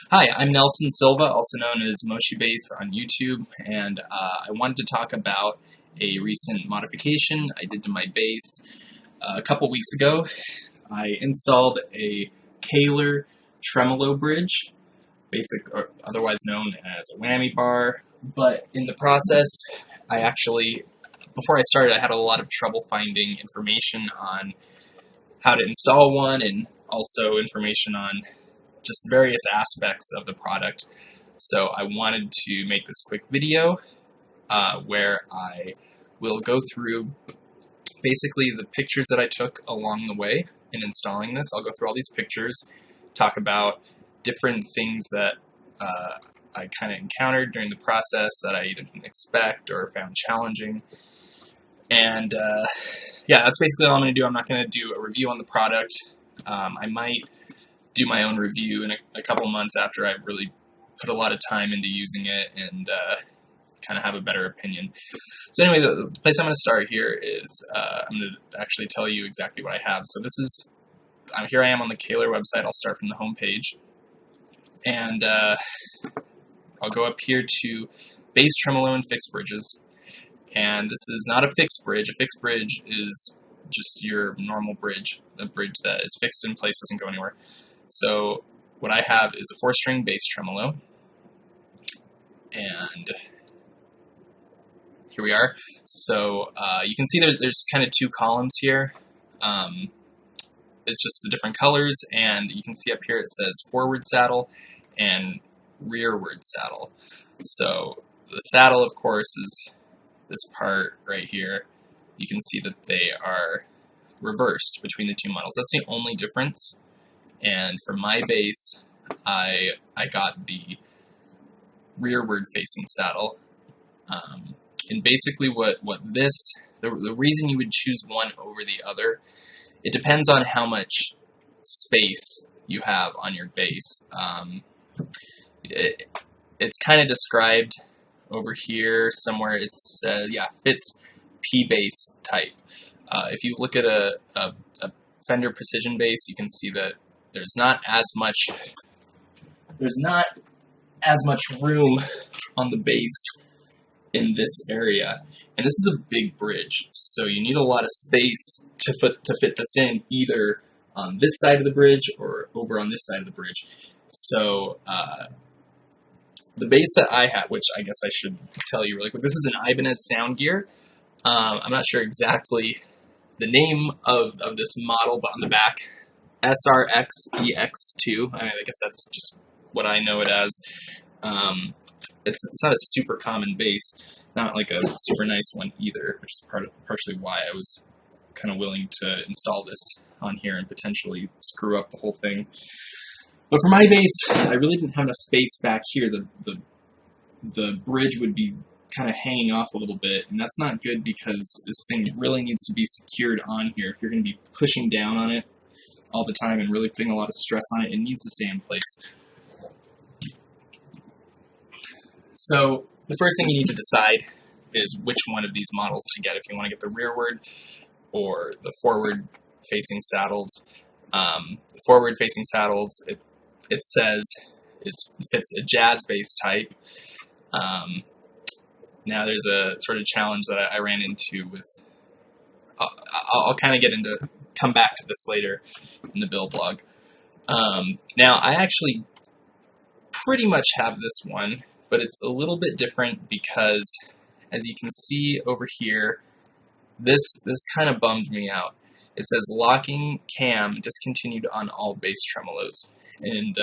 Hi, I'm Nelson Silva, also known as Moshi Bass on YouTube, and I wanted to talk about a recent modification I did to my bass a couple weeks ago. I installed a Kahler Tremolo bridge, or otherwise known as a whammy bar, but in the process, before I started, I had a lot of trouble finding information on how to install one and also information on just various aspects of the product. So I wanted to make this quick video where I will go through basically the pictures that I took along the way in installing this. I'll go through all these pictures, talk about different things that I kind of encountered during the process that I either didn't expect or found challenging. And yeah, that's basically all I'm going to do. I'm not going to do a review on the product. I might do my own review in a couple months after I've really put a lot of time into using it and kind of have a better opinion. So anyway, the place I'm going to start here is I'm going to actually tell you exactly what I have. So this is, here I am on the Kahler website. I'll start from the home page. And I'll go up here to bass, tremolo, and fixed bridges. And this is not a fixed bridge. A fixed bridge is just your normal bridge, a bridge that is fixed in place, doesn't go anywhere. So what I have is a 4-string bass tremolo, and here we are. So you can see there's kind of two columns here. It's just the different colors, and you can see up here it says forward saddle and rearward saddle. So the saddle, of course, is this part right here. You can see that they are reversed between the two models. That's the only difference. And for my bass, I got the rearward facing saddle. And basically the reason you would choose one over the other, it depends on how much space you have on your bass. It's kind of described over here somewhere. It's fits P bass type. If you look at a Fender Precision bass, you can see that there's not as much room on the bass in this area, and this is a big bridge, so you need a lot of space to fit this in, either on this side of the bridge or over on this side of the bridge. So the bass that I have, which I guess I should tell you really quick, this is an Ibanez Sound Gear. I'm not sure exactly the name of this model, but on the back, SRX-EX2. I guess that's just what I know it as. It's not a super common bass, not like a super nice one either, which is partially why I was kind of willing to install this on here and potentially screw up the whole thing. But for my bass, I really didn't have enough space back here. The bridge would be kind of hanging off a little bit, and that's not good because this thing really needs to be secured on here. If you're going to be pushing down on it all the time and really putting a lot of stress on it, it needs to stay in place. So the first thing you need to decide is which one of these models to get, if you want to get the rearward or the forward facing saddles. The forward facing saddles, it says fits a jazz bass type. Now there's a sort of challenge that I ran into with, I'll kind of come back to this later in the build blog. Now I actually pretty much have this one, but it's a little bit different because, as you can see over here, this kind of bummed me out. It says locking cam discontinued on all bass tremolos, and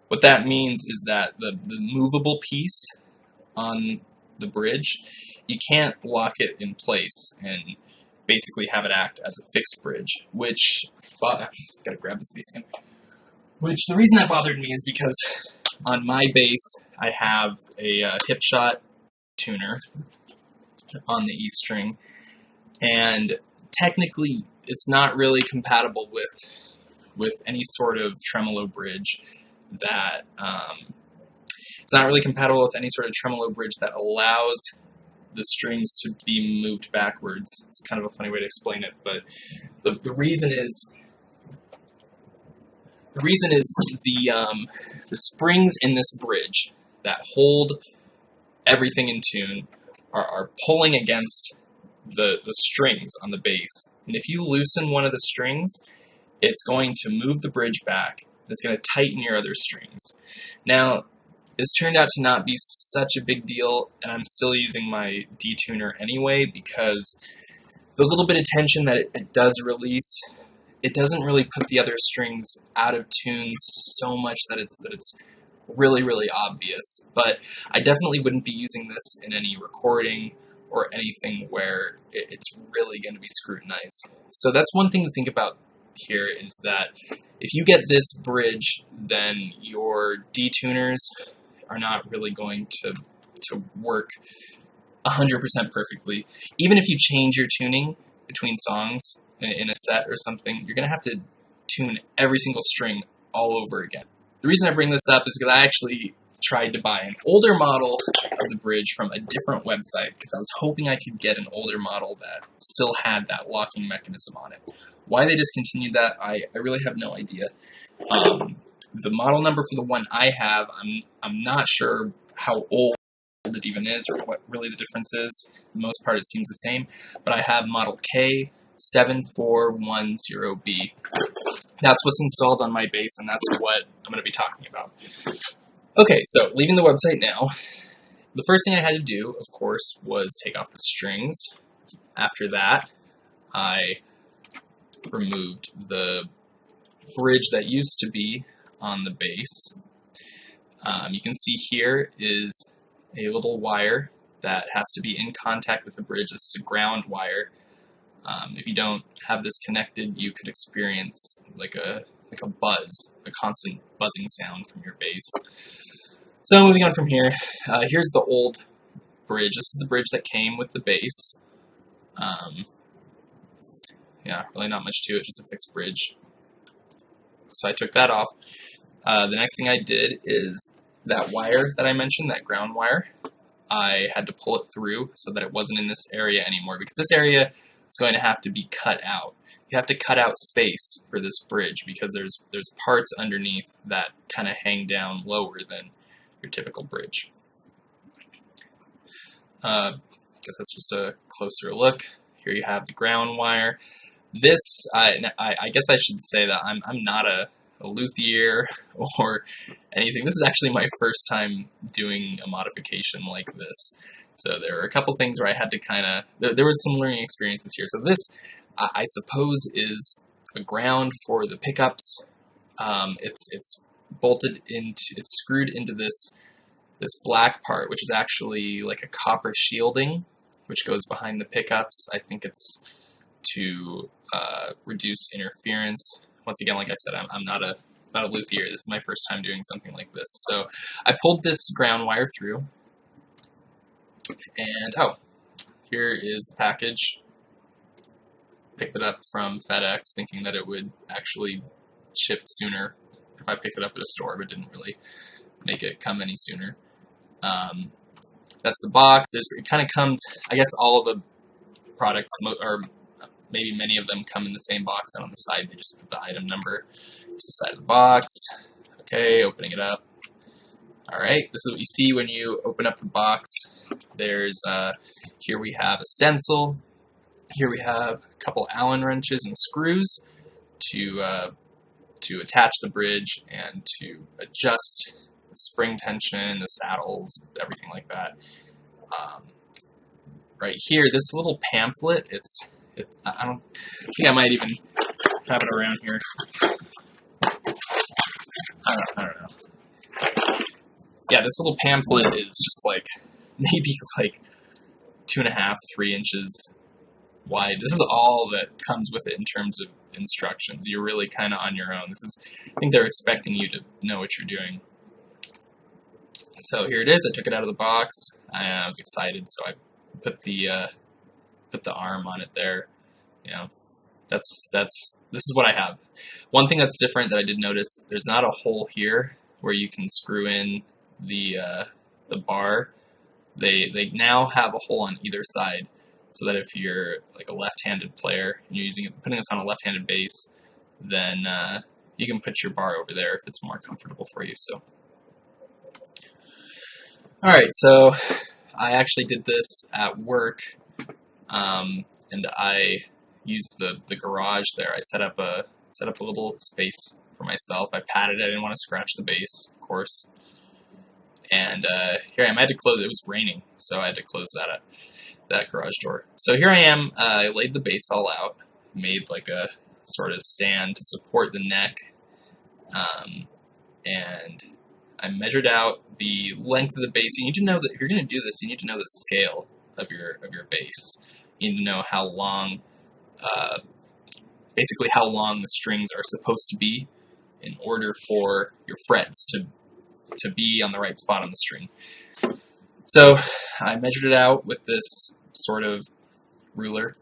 what that means is that the movable piece on the bridge, you can't lock it in place and basically have it act as a fixed bridge, which, gotta grab this bass again. Which, the reason that bothered me is because on my bass, I have a hip shot tuner on the E string, and technically it's not really compatible with any sort of tremolo bridge that allows the strings to be moved backwards. It's kind of a funny way to explain it, but the reason is The reason is the springs in this bridge that hold everything in tune are pulling against the strings on the bass. And if you loosen one of the strings, it's going to move the bridge back. It's going to tighten your other strings. Now, this turned out to not be such a big deal, and I'm still using my detuner anyway, because the little bit of tension that it does release, it doesn't really put the other strings out of tune so much that it's really, really obvious. But I definitely wouldn't be using this in any recording or anything where it's really going to be scrutinized. So that's one thing to think about here, is that if you get this bridge, then your detuners are not really going to work 100% perfectly. Even if you change your tuning between songs in a set or something, you're going to have to tune every single string all over again. The reason I bring this up is because I actually tried to buy an older model of the bridge from a different website, because I was hoping I could get an older model that still had that locking mechanism on it. Why they discontinued that, I really have no idea. The model number for the one I have, I'm not sure how old it even is or what really the difference is. For the most part, it seems the same. But I have model K7410B. That's what's installed on my bass, and that's what I'm going to be talking about. Okay, so leaving the website now, the first thing I had to do, of course, was take off the strings. After that, I removed the bridge that used to be on the bass. You can see here is a little wire that has to be in contact with the bridge. This is a ground wire. If you don't have this connected, you could experience like a buzz, a constant buzzing sound from your bass. So moving on from here, here's the old bridge. This is the bridge that came with the bass. Yeah, really not much to it, just a fixed bridge. So I took that off. The next thing I did is that wire that I mentioned, that ground wire, I had to pull it through so that it wasn't in this area anymore, because this area is going to have to be cut out. You have to cut out space for this bridge because there's parts underneath that kind of hang down lower than your typical bridge. I guess that's just a closer look. Here you have the ground wire. This, I guess I should say that I'm not a luthier or anything. This is actually my first time doing a modification like this. So there were a couple things where I had to kind of, there was some learning experiences here. So this, I suppose, is a ground for the pickups. It's bolted into, it's screwed into this black part, which is actually like a copper shielding, which goes behind the pickups. I think it's to reduce interference. Once again, like I said, I'm not a luthier. This is my first time doing something like this. So I pulled this ground wire through, and oh, here is the package. Picked it up from FedEx, thinking that it would actually ship sooner if I picked it up at a store, but didn't really make it come any sooner. That's the box. It kind of comes, I guess all of the products, or maybe many of them, come in the same box, and on the side they just put the item number. Here's the side of the box. Okay, opening it up. Alright, this is what you see when you open up the box. There's, here we have a stencil. Here we have a couple Allen wrenches and screws to attach the bridge and to adjust the spring tension, the saddles, everything like that. Right here, this little pamphlet, I think I might even have it around here. I don't know. Yeah, this little pamphlet is just like, maybe like 2.5, 3 inches wide. This is all that comes with it in terms of instructions. You're really kind of on your own. I think they're expecting you to know what you're doing. So here it is. I took it out of the box. I was excited, so I put the arm on it there. You know, this is what I have. One thing that's different that I did notice, there's not a hole here where you can screw in the bar. They now have a hole on either side, so that if you're like a left-handed player and you're putting this on a left-handed bass, then you can put your bar over there if it's more comfortable for you. So, all right, so I actually did this at work, and I used the garage there. I set up a little space for myself. I padded it. I didn't want to scratch the base, of course. And here I am. I had to close. It was raining, so I had to close that garage door. So here I am. I laid the base all out, made like a sort of stand to support the neck, and I measured out the length of the base. You need to know that if you're going to do this, you need to know the scale of your base. You need to know how long, basically how long the strings are supposed to be in order for your frets to be on the right spot on the string. So I measured it out with this sort of ruler,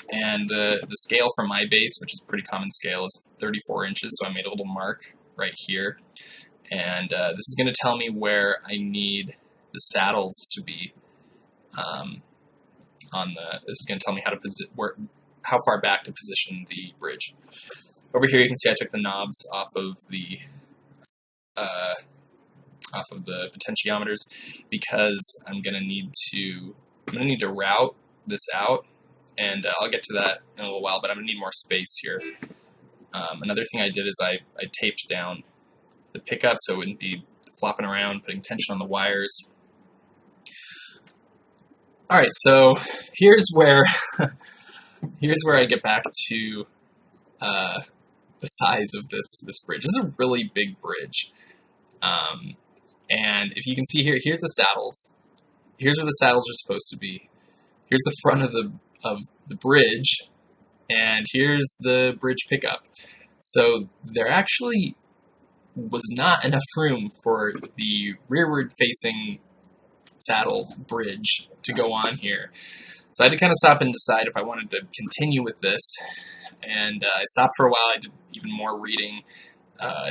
and the scale for my base, which is a pretty common scale, is 34 inches, so I made a little mark right here. And this is going to tell me where I need the saddles to be this is going to tell me how far back to position the bridge. Over here you can see I took the knobs off of the potentiometers because I'm going to need to route this out, and I'll get to that in a little while, but I'm going to need more space here. Another thing I did is I taped down the pickup so it wouldn't be flopping around, putting tension on the wires. Alright, so here's where I get back to the size of this bridge. This is a really big bridge. And if you can see here, here's the saddles. Here's where the saddles are supposed to be. Here's the front of the bridge, and here's the bridge pickup. So there actually was not enough room for the rearward facing saddle bridge to go on here. So I had to kind of stop and decide if I wanted to continue with this, and I stopped for a while. I did even more reading.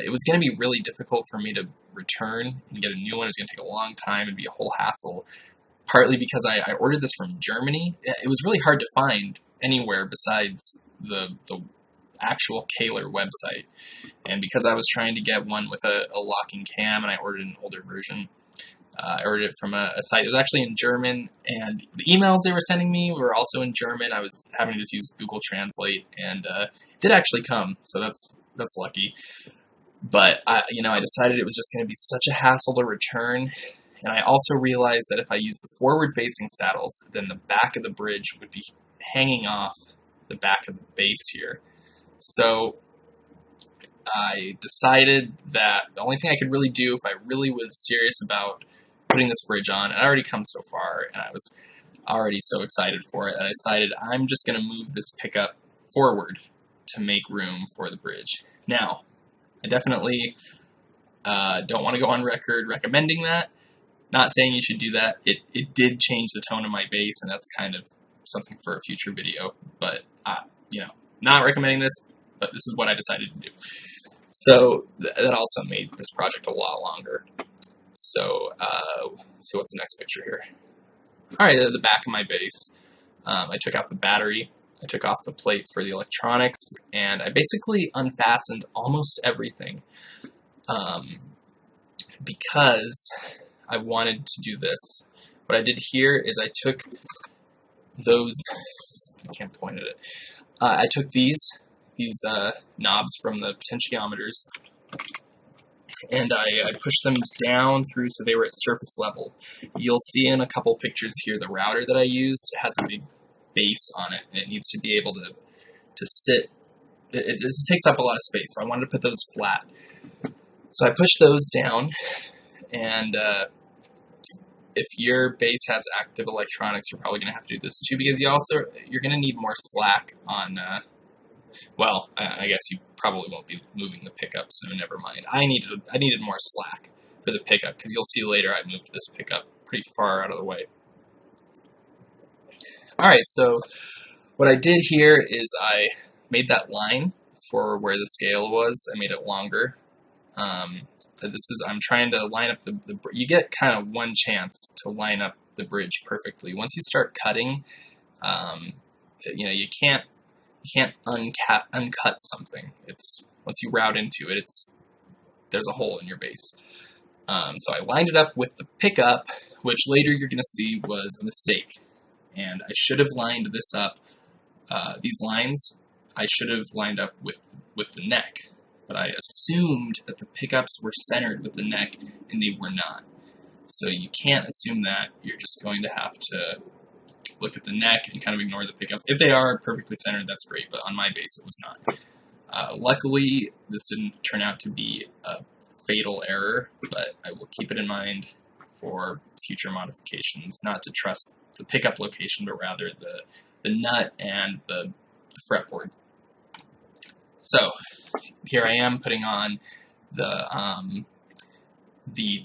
It was going to be really difficult for me to return and get a new one. It was going to take a long time and be a whole hassle, partly because I ordered this from Germany. It was really hard to find anywhere besides the actual Kahler website, and because I was trying to get one with a locking cam and I ordered an older version, I ordered it from a site. It was actually in German, and the emails they were sending me were also in German. I was having to just use Google Translate, and it did actually come, so that's lucky. But I decided it was just going to be such a hassle to return, and I also realized that if I used the forward-facing saddles, then the back of the bridge would be hanging off the back of the base here. So I decided that the only thing I could really do if I really was serious about putting this bridge on, and I already come so far, and I was already so excited for it, and I decided I'm just going to move this pickup forward to make room for the bridge. Now, I definitely don't want to go on record recommending that. Not saying you should do that. It did change the tone of my bass, and that's kind of something for a future video. But not recommending this, but this is what I decided to do. So that also made this project a lot longer. So see what's the next picture here. All right, the back of my bass. I took out the battery. I took off the plate for the electronics, and I basically unfastened almost everything because I wanted to do this. What I did here is I took those, I can't point at it, I took these knobs from the potentiometers, and I pushed them down through so they were at surface level. You'll see in a couple pictures here the router that I used has a big base on it, and it needs to be able to sit. It just takes up a lot of space, so I wanted to put those flat. So I pushed those down, and if your bass has active electronics, you're probably going to have to do this too, because you're going to need more slack on. Well, I guess you probably won't be moving the pickup, so never mind. I needed more slack for the pickup, because you'll see later I moved this pickup pretty far out of the way. Alright, so what I did here is I made that line for where the scale was. I made it longer. I'm trying to line up you get kind of one chance to line up the bridge perfectly. Once you start cutting, you can't uncut something. It's once you route into it, there's a hole in your base. So I lined it up with the pickup, which later you're going to see was a mistake. And I should have lined this up, these lines, I should have lined up with the neck. But I assumed that the pickups were centered with the neck, and they were not. So you can't assume that. You're just going to have to look at the neck and kind of ignore the pickups. If they are perfectly centered, that's great, but on my base it was not. Luckily, this didn't turn out to be a fatal error, but I will keep it in mind for future modifications, not to trust the pickup location, but rather the nut and the fretboard. So here I am putting on the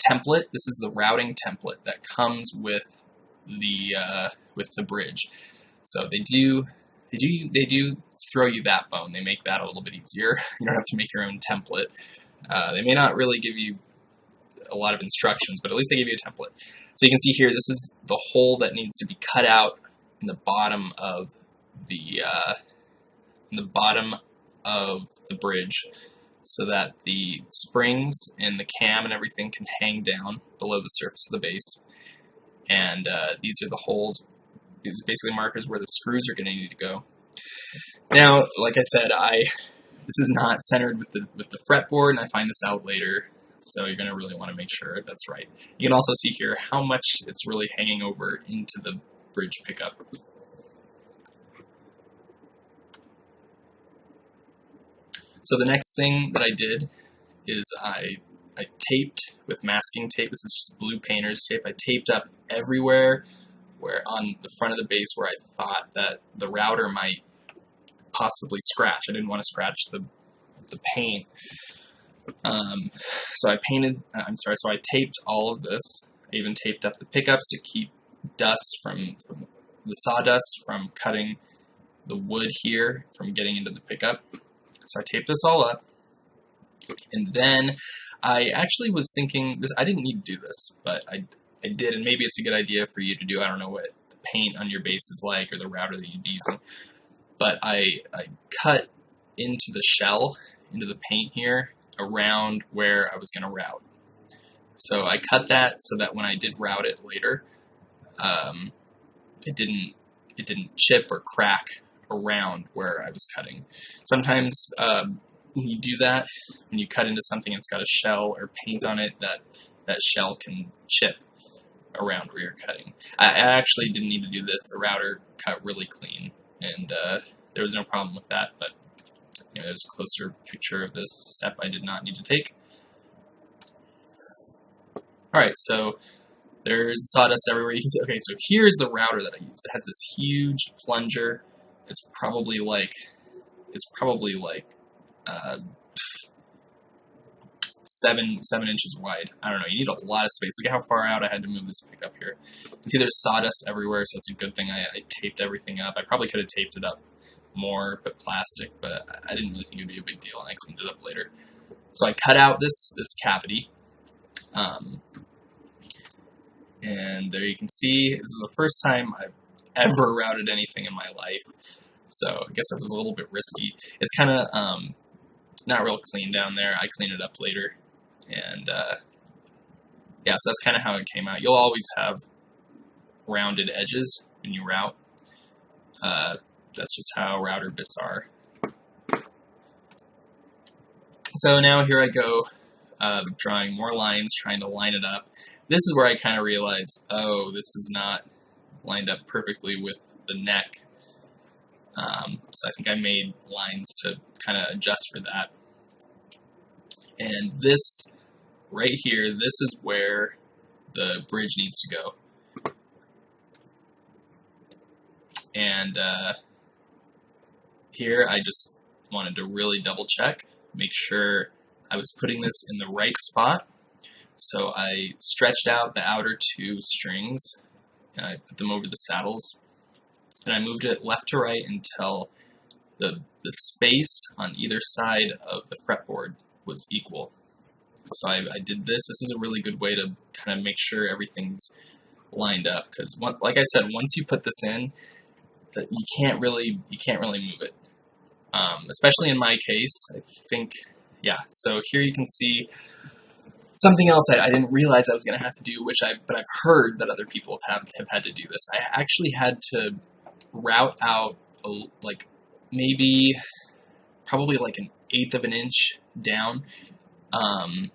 template. This is the routing template that comes with the bridge. So they do throw you that bone. They make that a little bit easier. You don't have to make your own template. They may not really give you a lot of instructions, but at least they give you a template. So you can see here, this is the hole that needs to be cut out in the bottom of the bridge, so that the springs and the cam and everything can hang down below the surface of the base. And these are the holes. These are basically markers where the screws are going to need to go. Now, like I said, this is not centered with the fretboard, and I find this out later. So you're going to really want to make sure that's right. You can also see here how much it's really hanging over into the bridge pickup. So the next thing that I did is I taped with masking tape. This is just blue painter's tape. I taped up everywhere where on the front of the base where I thought that the router might possibly scratch. I didn't want to scratch the paint. So I taped all of this. I even taped up the pickups to keep dust from the sawdust from cutting the wood here from getting into the pickup. So I taped this all up, and then I actually was thinking this. I didn't need to do this, but I did, and maybe it's a good idea for you to do. I don't know what the paint on your base is like or the router that you'd be using, but I cut into the shell, into the paint here, around where I was going to route. So I cut that so that when I did route it later, it didn't chip or crack around where I was cutting. Sometimes when you do that, when you cut into something that's got a shell or paint on it, that shell can chip around where you're cutting. I actually didn't need to do this. The router cut really clean, and there was no problem with that, but there's a closer picture of this step I did not need to take. Alright, so there's sawdust everywhere. You can see, okay, so here's the router that I used. It has this huge plunger. It's probably like 7 inches wide. I don't know. You need a lot of space. Look at how far out I had to move this pickup here. You can see there's sawdust everywhere, so it's a good thing I taped everything up. I probably could have taped it up more, put plastic, but I didn't really think it would be a big deal, and I cleaned it up later. So I cut out this cavity, and there you can see this is the first time I've ever routed anything in my life. So I guess that was a little bit risky. It's kind of not real clean down there. I clean it up later, and yeah, so that's kind of how it came out. You'll always have rounded edges when you route. That's just how router bits are. So now here I go, drawing more lines, trying to line it up. This is where I kind of realized, oh, this is not lined up perfectly with the neck. So I think I made lines to kind of adjust for that. And this right here, this is where the bridge needs to go. And here I just wanted to really double check, make sure I was putting this in the right spot. So I stretched out the outer 2 strings, and I put them over the saddles, and I moved it left to right until the space on either side of the fretboard was equal. So I did this. This is a really good way to kind of make sure everything's lined up, because like I said, once you put this in, you can't really move it. Especially in my case, I think yeah, so here you can see something else I didn't realize I was going to have to do, but I've heard that other people have had to do this. I actually had to route out like maybe probably like an eighth of an inch down. Um,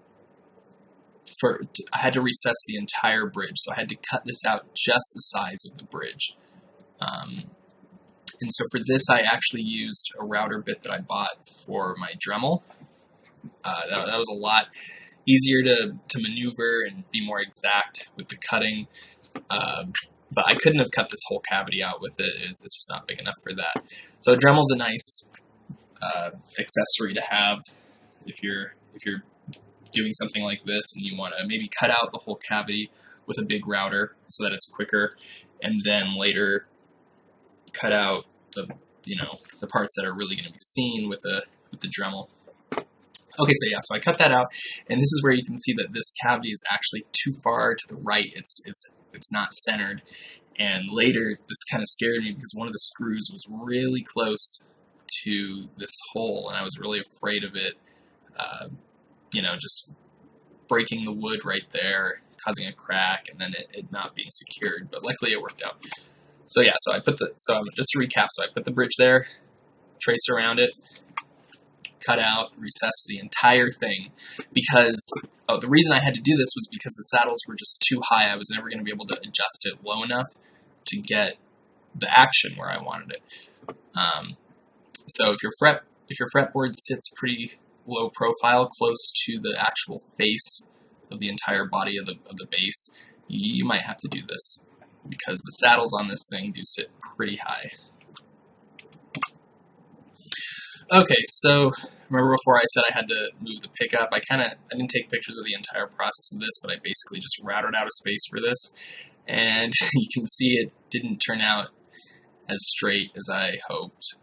I had to recess the entire bridge, so I had to cut this out just the size of the bridge. And so for this, I actually used a router bit that I bought for my Dremel. That was a lot easier to maneuver and be more exact with the cutting. But I couldn't have cut this whole cavity out with it. It's just not big enough for that. So a Dremel's a nice accessory to have if you're doing something like this and you want to maybe cut out the whole cavity with a big router so that it's quicker, and then later cut out the parts that are really going to be seen with the Dremel. Okay, so yeah, so I cut that out, and this is where you can see that this cavity is actually too far to the right. It's not centered, and later this kind of scared me because one of the screws was really close to this hole, and I was really afraid of it, just breaking the wood right there, causing a crack, and then it not being secured. But luckily it worked out. So yeah, so just to recap, so I put the bridge there, trace around it, cut out, recess the entire thing, because the reason I had to do this was because the saddles were just too high. I was never going to be able to adjust it low enough to get the action where I wanted it. So if your fretboard sits pretty low profile, close to the actual face of the entire body of the bass, you might have to do this, because the saddles on this thing do sit pretty high. Okay, so remember before I said I had to move the pickup? I didn't take pictures of the entire process of this, but I basically just routed out a space for this, and you can see it didn't turn out as straight as I hoped.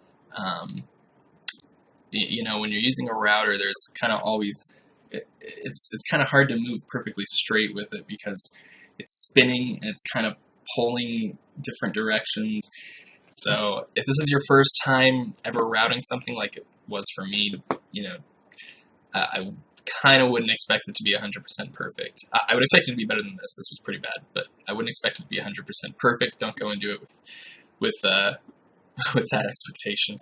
When you're using a router, there's kind of always, it's kind of hard to move perfectly straight with it because it's spinning and it's kind of pulling different directions. So if this is your first time ever routing something like it was for me, I kind of wouldn't expect it to be 100% perfect. I would expect it to be better than this. This was pretty bad, but I wouldn't expect it to be 100% perfect. Don't go and do it with that expectation.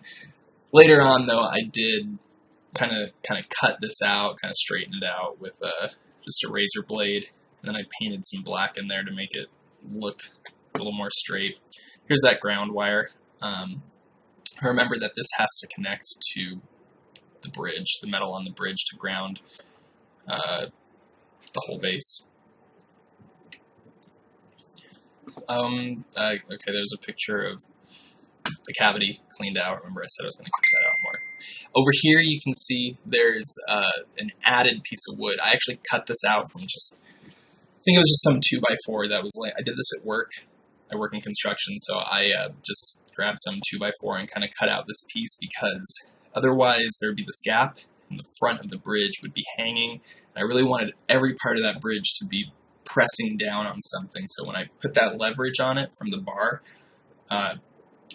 Later on, though, I did kind of cut this out, kind of straighten it out with just a razor blade, and then I painted some black in there to make it look a little more straight. Here's that ground wire. Remember that this has to connect to the bridge, the metal on the bridge, to ground the whole bass. Okay, there's a picture of the cavity cleaned out. Remember I said I was going to cut that out more. Over here you can see there's an added piece of wood. I actually cut this out from I think it was just some 2x4 that was like, I did this at work. I work in construction, so I just grabbed some 2x4 and kind of cut out this piece, because otherwise there would be this gap and the front of the bridge would be hanging. I really wanted every part of that bridge to be pressing down on something, so when I put that leverage on it from the bar,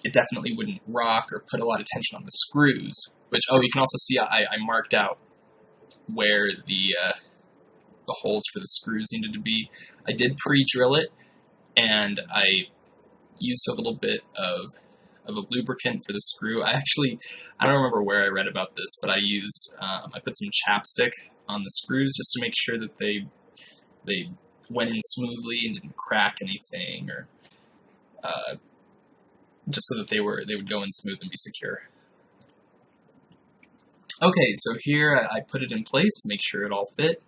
it definitely wouldn't rock or put a lot of tension on the screws, which, you can also see I marked out where the holes for the screws needed to be. I did pre-drill it, and I used a little bit of a lubricant for the screw. I don't remember where I read about this, but I put some chapstick on the screws just to make sure that they went in smoothly and didn't crack anything, or just so that they would go in smooth and be secure. Okay, so here I put it in place, make sure it all fit.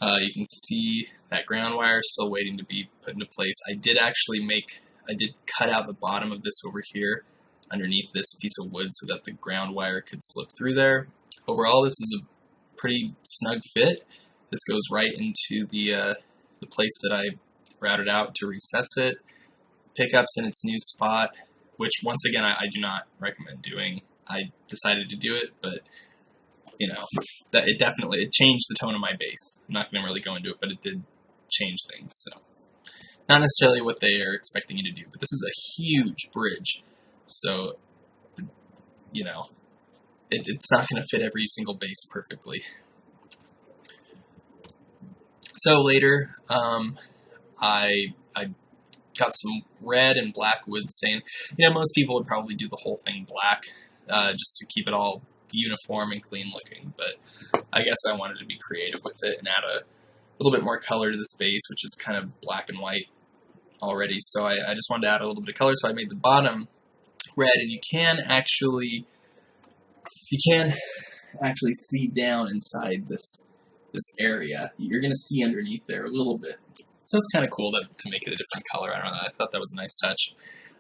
You can see that ground wire still waiting to be put into place. I did cut out the bottom of this over here underneath this piece of wood so that the ground wire could slip through there. Overall, this is a pretty snug fit. This goes right into the place that I routed out to recess it. Pickup's in its new spot, which once again I do not recommend doing. I decided to do it, but it changed the tone of my bass. I'm not going to really go into it, but it did change things. So not necessarily what they are expecting you to do, but this is a huge bridge, so it's not going to fit every single base perfectly. So later, I got some red and black wood stain. Most people would probably do the whole thing black, just to keep it all uniform and clean looking, but I guess I wanted to be creative with it and add a little bit more color to this base, which is kind of black and white already, so I just wanted to add a little bit of color, so I made the bottom red, and you can actually see down inside this area. You're going to see underneath there a little bit. So it's kind of cool to make it a different color. I don't know. I thought that was a nice touch.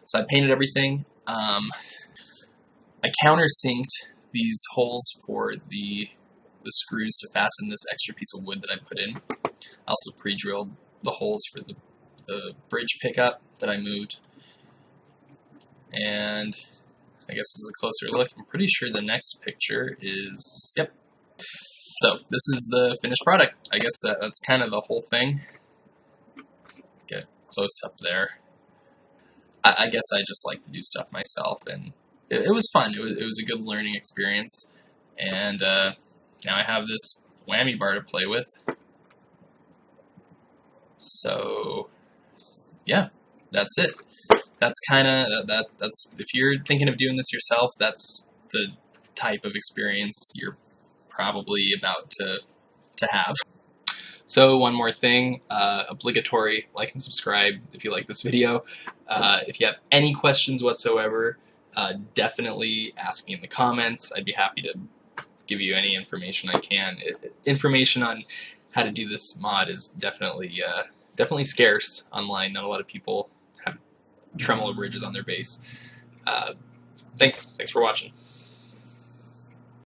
So I painted everything. I countersinked these holes for the screws to fasten this extra piece of wood that I put in. I also pre-drilled the holes for the bridge pickup that I moved. And I guess this is a closer look. I'm pretty sure the next picture is, yep. So this is the finished product. I guess that's kind of the whole thing. Get close up there. I guess I just like to do stuff myself, and it was fun. It was a good learning experience, and now I have this whammy bar to play with. So yeah, that's it. That's kind of that's if you're thinking of doing this yourself, that's the type of experience you're probably about to have. So one more thing, obligatory, like and subscribe if you like this video. If you have any questions whatsoever, definitely ask me in the comments. I'd be happy to give you any information I can. Information on how to do this mod is definitely scarce online. Not a lot of people have tremolo bridges on their base. Thanks for watching.